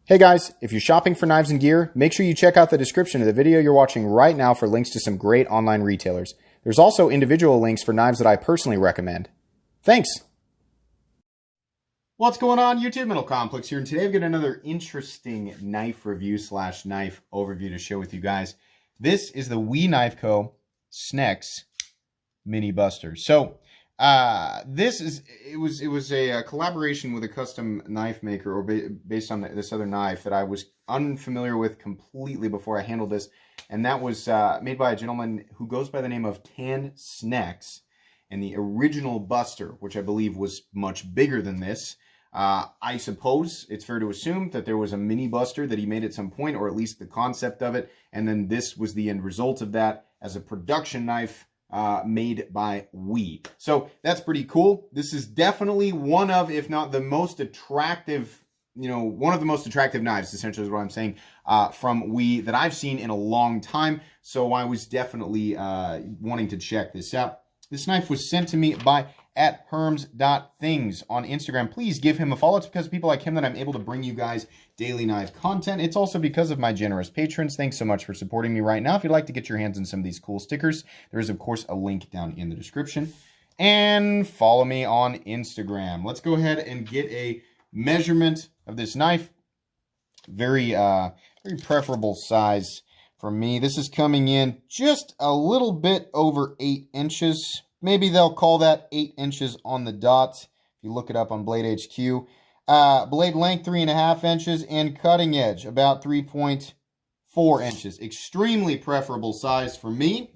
Hey guys, if you're shopping for knives and gear, make sure you check out the description of the video you're watching right now for links to some great online retailers. There's also individual links for knives that I personally recommend. Thanks! What's going on, YouTube? Metal Complex here, and today I've got another interesting knife review slash knife overview to share with you guys. This is the We Knife Co. Snecx Mini Buster. So, it was a collaboration with a custom knife maker, or based on this other knife that I was unfamiliar with completely before I handled this, and that was made by a gentleman who goes by the name of Snecx, and the original Buster, which I believe was much bigger than this. I suppose it's fair to assume that there was a mini Buster that he made at some point, or at least the concept of it, and then this was the end result of that as a production knife made by We. So that's pretty cool. This is definitely one of, if not the most attractive, one of the most attractive knives, essentially is what I'm saying, from We that I've seen in a long time. So I was definitely wanting to check this out. This knife was sent to me by @herms.things on Instagram. Please give him a follow. It's because of people like him that I'm able to bring you guys daily knife content. It's also because of my generous patrons. Thanks so much for supporting me right now. If you'd like to get your hands on some of these cool stickers, there is, of course, a link down in the description. And follow me on Instagram. Let's go ahead and get a measurement of this knife. Very preferable size for me. This is coming in just a little bit over 8 inches. Maybe they'll call that 8 inches on the dot. If you look it up on Blade HQ. Blade length 3.5 inches and cutting edge about 3.4 inches. Extremely preferable size for me.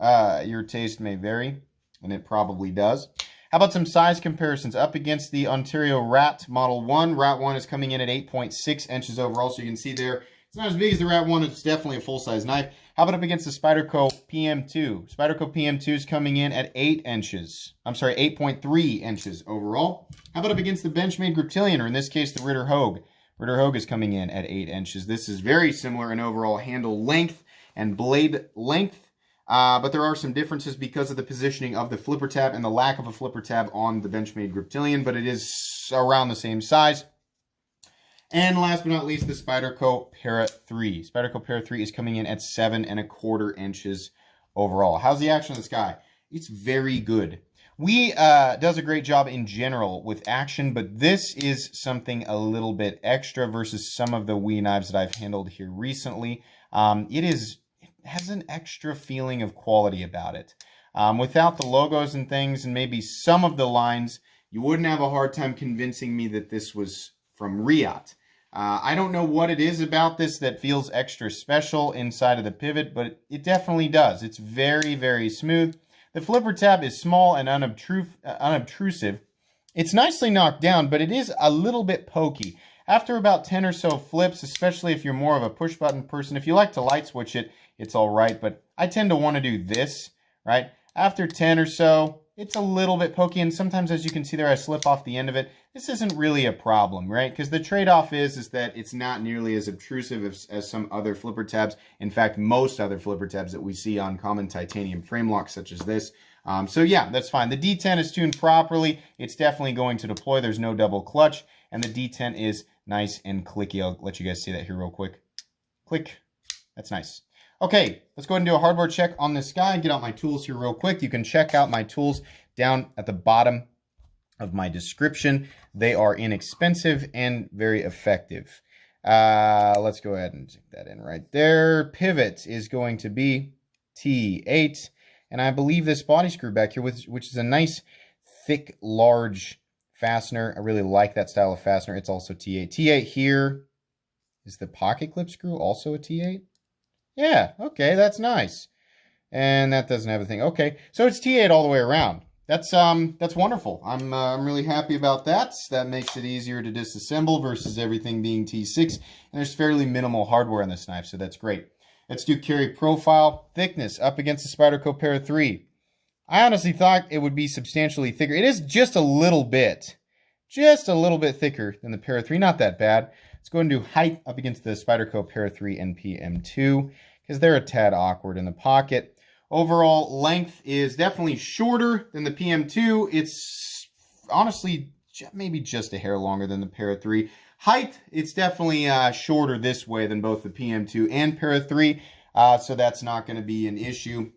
Your taste may vary, and it probably does. How about some size comparisons up against the Ontario Rat Model 1? Rat 1 is coming in at 8.6 inches overall, so you can see there it's not as big as the Rat 1. It's definitely a full-size knife. How about up against the Spyderco PM2? Spyderco PM2 is coming in at 8 inches. I'm sorry, 8.3 inches overall. How about up against the Benchmade Griptilian, or in this case, the Ritter Hogue? Ritter Hogue is coming in at 8 inches. This is very similar in overall handle length and blade length, but there are some differences because of the positioning of the flipper tab and the lack of a flipper tab on the Benchmade Griptilian, but it is around the same size. And last but not least, the Spyderco Para 3. Spyderco Para 3 is coming in at 7.25 inches overall. How's the action of this guy? It's very good. We does a great job in general with action, but this is something a little bit extra versus some of the We knives that I've handled here recently. It has an extra feeling of quality about it. Without the logos and things and maybe some of the lines, you wouldn't have a hard time convincing me that this was from Riot. I don't know what it is about this that feels extra special inside of the pivot, but it definitely does. It's very, very smooth. The flipper tab is small and unobtrusive. It's nicely knocked down, but it is a little bit pokey. After about 10 or so flips, especially if you're more of a push-button person, if you like to light switch it, it's all right, but I tend to want to do this, right? After 10 or so, it's a little bit pokey, and sometimes, as you can see there, I slip off the end of it. This isn't really a problem, right? Because the trade-off is that it's not nearly as obtrusive as some other flipper tabs. In fact, most other flipper tabs that we see on common titanium frame locks such as this. So yeah, that's fine. The D10 is tuned properly. It's definitely going to deploy. There's no double clutch, and the D10 is nice and clicky. I'll let you guys see that here real quick. Click. That's nice. Okay, let's go ahead and do a hardware check on this guy. Get out my tools here real quick. You can check out my tools down at the bottom of my description. They are inexpensive and very effective. Let's go ahead and stick that in right there. Pivot is going to be T8. And I believe this body screw back here, which is a nice, thick, large fastener. I really like that style of fastener. It's also T8. T8 here is the pocket clip screw, also a T8. Yeah, okay, that's nice. And that doesn't have a thing. Okay, so it's T8 all the way around. That's wonderful. I'm really happy about that. That makes it easier to disassemble versus everything being T6. And there's fairly minimal hardware on this knife, so that's great. Let's do carry profile. Thickness up against the Spyderco Para 3. I honestly thought it would be substantially thicker. It is just a little bit thicker than the Para 3. Not that bad. Let's go and do height up against the Spyderco Para 3 and PM2 because they're a tad awkward in the pocket. Overall length is definitely shorter than the PM2. It's honestly maybe just a hair longer than the Para 3. Height, it's definitely shorter this way than both the PM2 and Para 3, so that's not going to be an issue,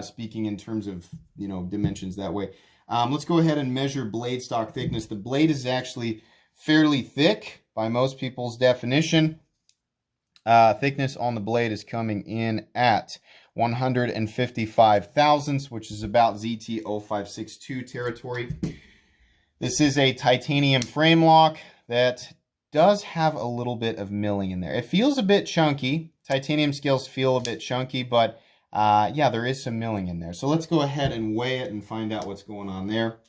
speaking in terms of, dimensions that way. Let's go ahead and measure blade stock thickness. The blade is actually fairly thick by most people's definition. Thickness on the blade is coming in at 155 thousandths, which is about ZT0562 territory. This is a titanium frame lock that does have a little bit of milling in there. It feels a bit chunky. Titanium scales feel a bit chunky, but yeah, there is some milling in there. So let's go ahead and weigh it and find out what's going on there.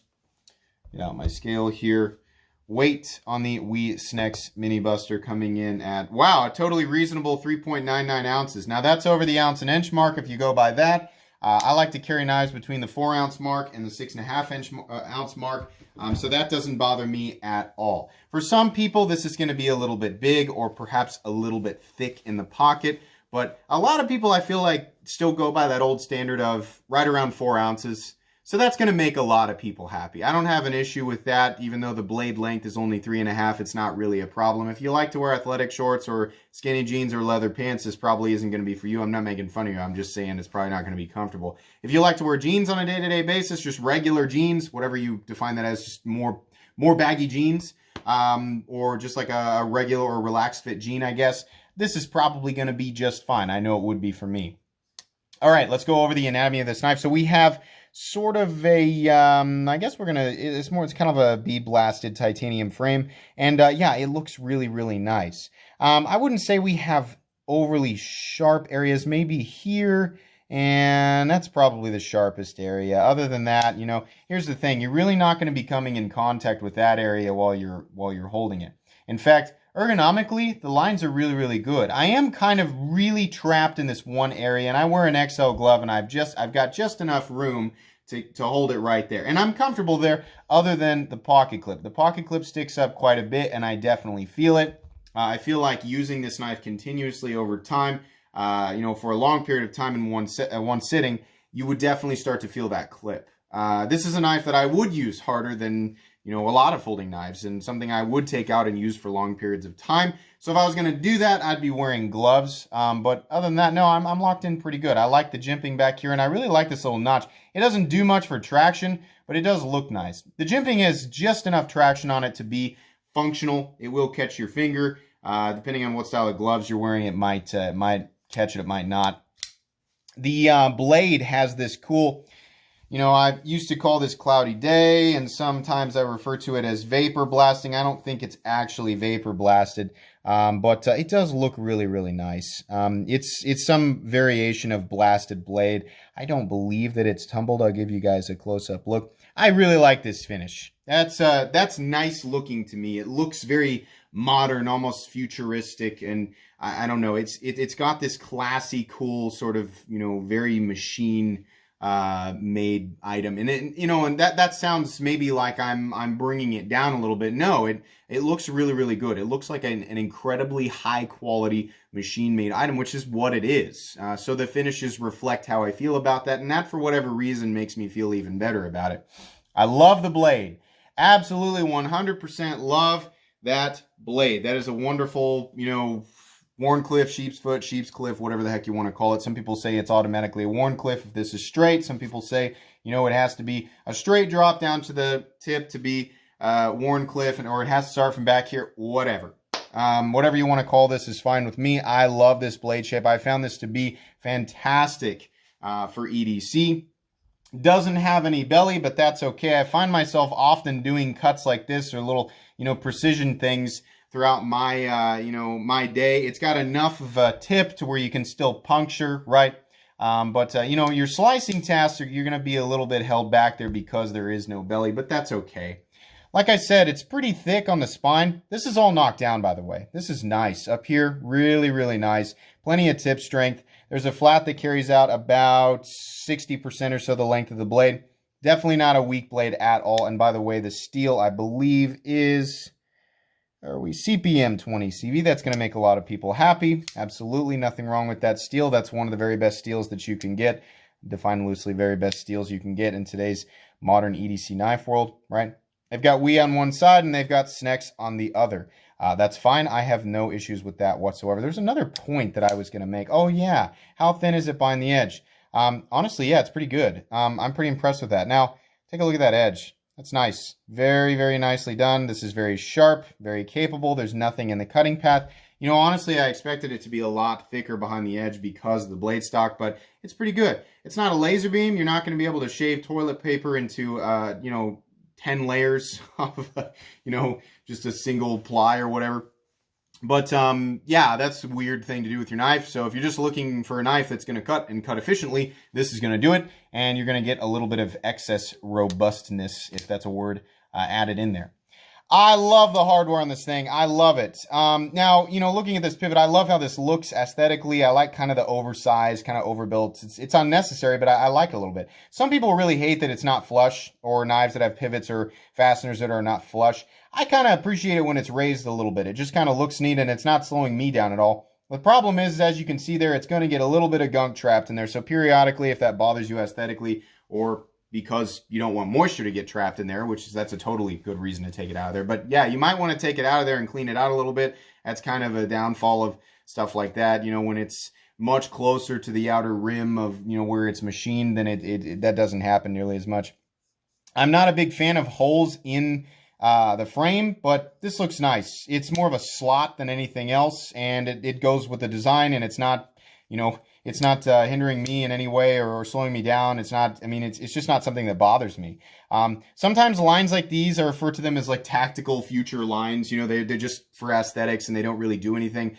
Get out my scale here. Weight on the Snecx Mini Buster coming in at, wow, a totally reasonable 3.99 ounces. Now that's over the ounce and inch mark if you go by that. I like to carry knives between the 4-ounce mark and the 6.5 ounce mark, so that doesn't bother me at all. For some people, this is going to be a little bit big or perhaps a little bit thick in the pocket, but a lot of people I feel like still go by that old standard of right around 4 ounces. So that's going to make a lot of people happy. I don't have an issue with that, even though the blade length is only 3.5. It's not really a problem. If you like to wear athletic shorts or skinny jeans or leather pants, this probably isn't going to be for you. I'm not making fun of you. I'm just saying it's probably not going to be comfortable. If you like to wear jeans on a day-to-day basis, just regular jeans, whatever you define that as, just more baggy jeans, or just like a regular or relaxed fit jean, I guess, this is probably going to be just fine. I know it would be for me. All right, let's go over the anatomy of this knife. So we have sort of a, I guess it's kind of a bead-blasted titanium frame. And yeah, it looks really, really nice. I wouldn't say we have overly sharp areas, maybe here, and that's probably the sharpest area. Other than that, here's the thing. You're really not going to be coming in contact with that area while you're holding it. In fact, ergonomically, the lines are really, really good. I am kind of really trapped in this one area, and I wear an XL glove, and I've got just enough room to hold it right there. And I'm comfortable there other than the pocket clip. The pocket clip sticks up quite a bit, and I definitely feel it. I feel like using this knife continuously over time, for a long period of time in one sitting, you would definitely start to feel that clip. This is a knife that I would use harder than a lot of folding knives, and something I would take out and use for long periods of time. So if I was going to do that, I'd be wearing gloves. But other than that, no, I'm locked in pretty good. I like the jimping back here, and I really like this little notch. It doesn't do much for traction, but it does look nice. The jimping has just enough traction on it to be functional. It will catch your finger. Depending on what style of gloves you're wearing, it might catch it, it might not. The blade has this cool... I used to call this cloudy day, and sometimes I refer to it as vapor blasting. I don't think it's actually vapor blasted, but it does look really, really nice. It's some variation of blasted blade. I don't believe that it's tumbled. I'll give you guys a close-up look. I really like this finish. That's nice looking to me. It looks very modern, almost futuristic, and I don't know. It's got this classy, cool sort of very machine made item, and and that sounds maybe like I'm bringing it down a little bit. No, it looks really, really good. It looks like an incredibly high quality machine made item, which is what it is. So the finishes reflect how I feel about that, and that for whatever reason makes me feel even better about it. I love the blade. Absolutely 100% love that blade. That is a wonderful, Wharncliffe, sheepsfoot, sheepscliff, whatever the heck you want to call it. Some people say it's automatically a Wharncliffe if this is straight. Some people say, it has to be a straight drop down to the tip to be Wharncliffe, or it has to start from back here, whatever. Whatever you want to call this is fine with me. I love this blade shape. I found this to be fantastic for EDC. Doesn't have any belly, but that's okay. I find myself often doing cuts like this or little, precision things throughout my, my day. It's got enough of a tip to where you can still puncture, right? But your slicing tasks, you're going to be a little bit held back there because there is no belly, but that's okay. Like I said, it's pretty thick on the spine. This is all knocked down, by the way. This is nice. Up here, really, really nice. Plenty of tip strength. There's a flat that carries out about 60% or so the length of the blade. Definitely not a weak blade at all. And by the way, the steel, I believe, is... Are we CPM 20 CV? That's going to make a lot of people happy. Absolutely nothing wrong with that steel. That's one of the very best steels that you can get. Define loosely, very best steels you can get in today's modern EDC knife world, right? They've got We on one side and they've got Snecx on the other. That's fine. I have no issues with that whatsoever. There's another point that I was going to make. Oh, yeah. How thin is it behind the edge? Honestly, yeah, it's pretty good. I'm pretty impressed with that. Now, take a look at that edge. That's nice. Very, very nicely done. This is very sharp, very capable. There's nothing in the cutting path. You know, honestly, I expected it to be a lot thicker behind the edge because of the blade stock, but it's pretty good. It's not a laser beam. You're not going to be able to shave toilet paper into, you know, 10 layers of, you know, just a single ply or whatever. But, yeah, that's a weird thing to do with your knife. So if you're just looking for a knife that's going to cut and cut efficiently, this is going to do it. And you're going to get a little bit of excess robustness, if that's a word, added in there. I love the hardware on this thing. I love it. Now, you know, looking at this pivot, I love how this looks aesthetically. I like kind of the oversized, kind of overbuilt. It's unnecessary, but I like it a little bit. Some people really hate that it's not flush, or knives that have pivots or fasteners that are not flush. I kind of appreciate it when it's raised a little bit. It just kind of looks neat, and it's not slowing me down at all. The problem is, as you can see there, it's going to get a little bit of gunk trapped in there. So periodically, if that bothers you aesthetically, or because you don't want moisture to get trapped in there, that's a totally good reason to take it out of there. But yeah, you might want to take it out of there and clean it out a little bit. That's kind of a downfall of stuff like that. You know, when it's much closer to the outer rim of, you know, where it's machined, then that doesn't happen nearly as much. I'm not a big fan of holes in the frame, but this looks nice. It's more of a slot than anything else, and it goes with the design, and it's not, you know, it's not hindering me in any way or slowing me down. It's not, I mean, it's just not something that bothers me. Sometimes lines like these are referred to them as like tactical future lines. You know, they're just for aesthetics and they don't really do anything.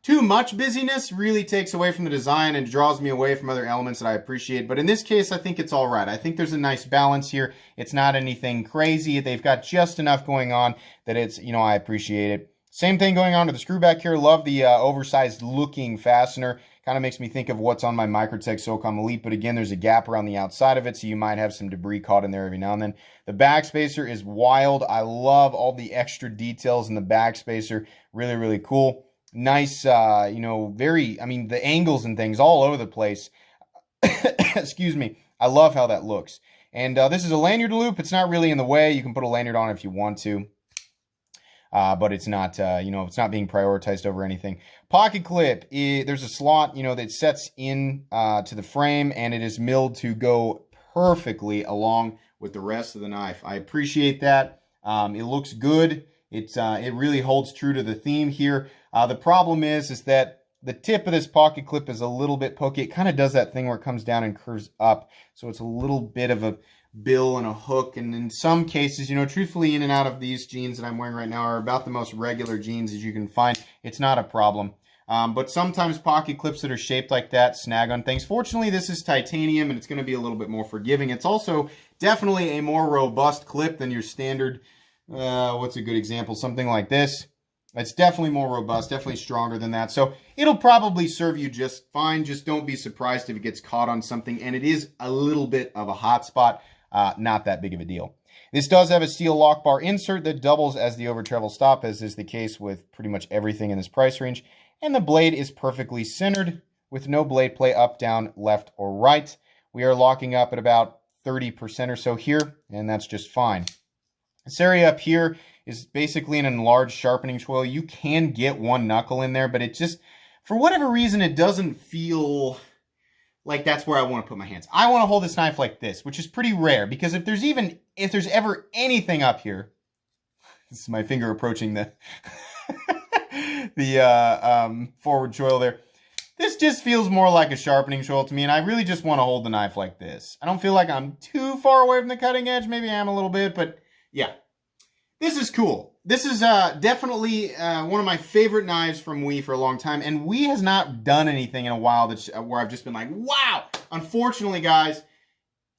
Too much busyness really takes away from the design and draws me away from other elements that I appreciate. But in this case, I think it's all right. I think there's a nice balance here. It's not anything crazy. They've got just enough going on that it's, you know, I appreciate it. Same thing going on to the screw back here. Love the oversized looking fastener. Kind of makes me think of what's on my Microtech SOCOM Elite, but again, there's a gap around the outside of it, so you might have some debris caught in there every now and then. The backspacer is wild. I love all the extra details in the backspacer. Really, really cool. Nice, you know, I mean, the angles and things all over the place. Excuse me. I love how that looks. And this is a lanyard loop. It's not really in the way. You can put a lanyard on if you want to. But it's not, you know, it's not being prioritized over anything. Pocket clip, there's a slot, you know, that sets in to the frame, and it is milled to go perfectly along with the rest of the knife. I appreciate that. It looks good. It really holds true to the theme here. The problem is that the tip of this pocket clip is a little bit pokey. It kind of does that thing where it comes down and curves up, so it's a little bit of a bill and a hook, and in some cases, you know, truthfully, in and out of these jeans that I'm wearing right now are about the most regular jeans as you can find. It's not a problem. But sometimes pocket clips that are shaped like that snag on things. Fortunately, this is titanium and it's going to be a little bit more forgiving. It's also definitely a more robust clip than your standard, what's a good example? Something like this. It's definitely more robust, definitely stronger than that. So it'll probably serve you just fine. Just don't be surprised if it gets caught on something. And it is a little bit of a hot spot. Not that big of a deal. This does have a steel lock bar insert that doubles as the over travel stop, as is the case with pretty much everything in this price range. And the blade is perfectly centered with no blade play up, down, left, or right. We are locking up at about 30% or so here, and that's just fine. This area up here is basically an enlarged sharpening choil. You can get one knuckle in there, but it just, for whatever reason, it doesn't feel like that's where I want to put my hands. I want to hold this knife like this, which is pretty rare, because if there's ever anything up here, this is my finger approaching the forward choil there. This just feels more like a sharpening choil to me, and I really just want to hold the knife like this. I don't feel like I'm too far away from the cutting edge. Maybe I am a little bit, but yeah. This is cool. This is definitely one of my favorite knives from WE for a long time, and WE has not done anything in a while that's, where I've just been like, wow! Unfortunately, guys,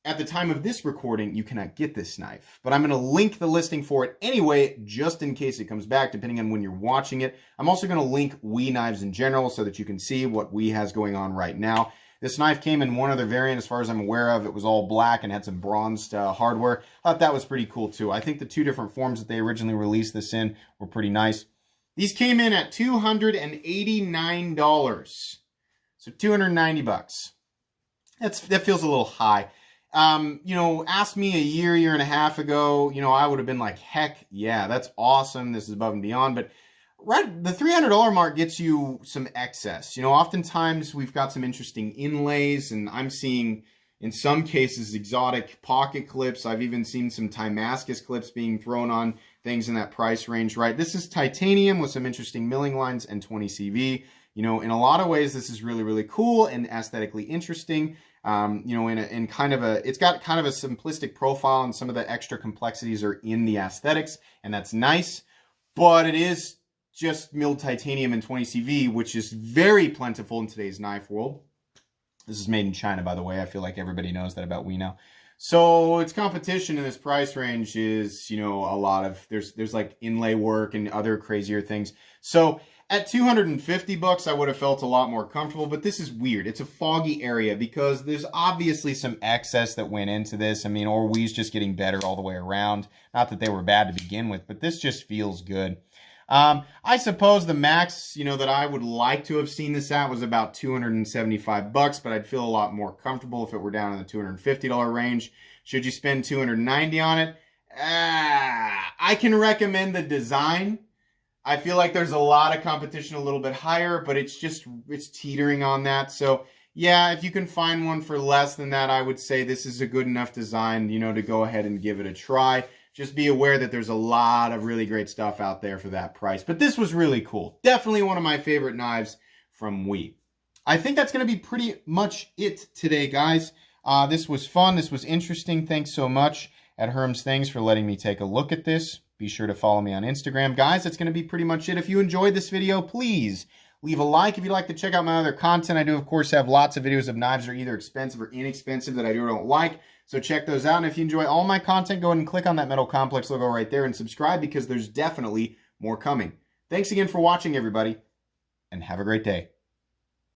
at the time of this recording, you cannot get this knife, but I'm going to link the listing for it anyway, just in case it comes back, depending on when you're watching it. I'm also going to link WE knives in general so that you can see what WE has going on right now. This knife came in one other variant as far as I'm aware of. It was all black and had some bronzed hardware. I thought that was pretty cool too. I think the two different forms that they originally released this in were pretty nice. These came in at $289. So $290. That feels a little high. You know, asked me a year and a half ago, you know, I would have been like, heck yeah, that's awesome. This is above and beyond. But right, the $300 mark gets you some excess. You know, oftentimes we've got some interesting inlays, and I'm seeing, in some cases, exotic pocket clips. I've even seen some Timascus clips being thrown on things in that price range, right? This is titanium with some interesting milling lines and 20 CV. You know, in a lot of ways, this is really, really cool and aesthetically interesting. You know, in kind of a, it's got kind of a simplistic profile, and some of the extra complexities are in the aesthetics, and that's nice. But it is just milled titanium and 20 CV, which is very plentiful in today's knife world. This is made in China, by the way. I feel like everybody knows that about now. So its competition in this price range is, you know, a lot of, there's like inlay work and other crazier things. So at 250 bucks, I would have felt a lot more comfortable, but this is weird. It's a foggy area because there's obviously some excess that went into this. I mean, Orwee's just getting better all the way around. Not that they were bad to begin with, but this just feels good. I suppose the max, you know, that I would like to have seen this at was about 275 bucks, but I'd feel a lot more comfortable if it were down in the $250 range. Should you spend 290 on it? I can recommend the design. I feel like there's a lot of competition a little bit higher, but it's teetering on that. So yeah, if you can find one for less than that, I would say this is a good enough design, you know, to go ahead and give it a try. Just be aware that there's a lot of really great stuff out there for that price. But this was really cool. Definitely one of my favorite knives from WE. I think that's going to be pretty much it today, guys. This was fun. This was interesting. Thanks so much at Herm's Things for letting me take a look at this. Be sure to follow me on Instagram. Guys, that's going to be pretty much it. If you enjoyed this video, please leave a like. If you'd like to check out my other content, I do, of course, have lots of videos of knives that are either expensive or inexpensive that I do or don't like. So check those out. And if you enjoy all my content, go ahead and click on that Metal Complex logo right there and subscribe, because there's definitely more coming. Thanks again for watching, everybody, and have a great day.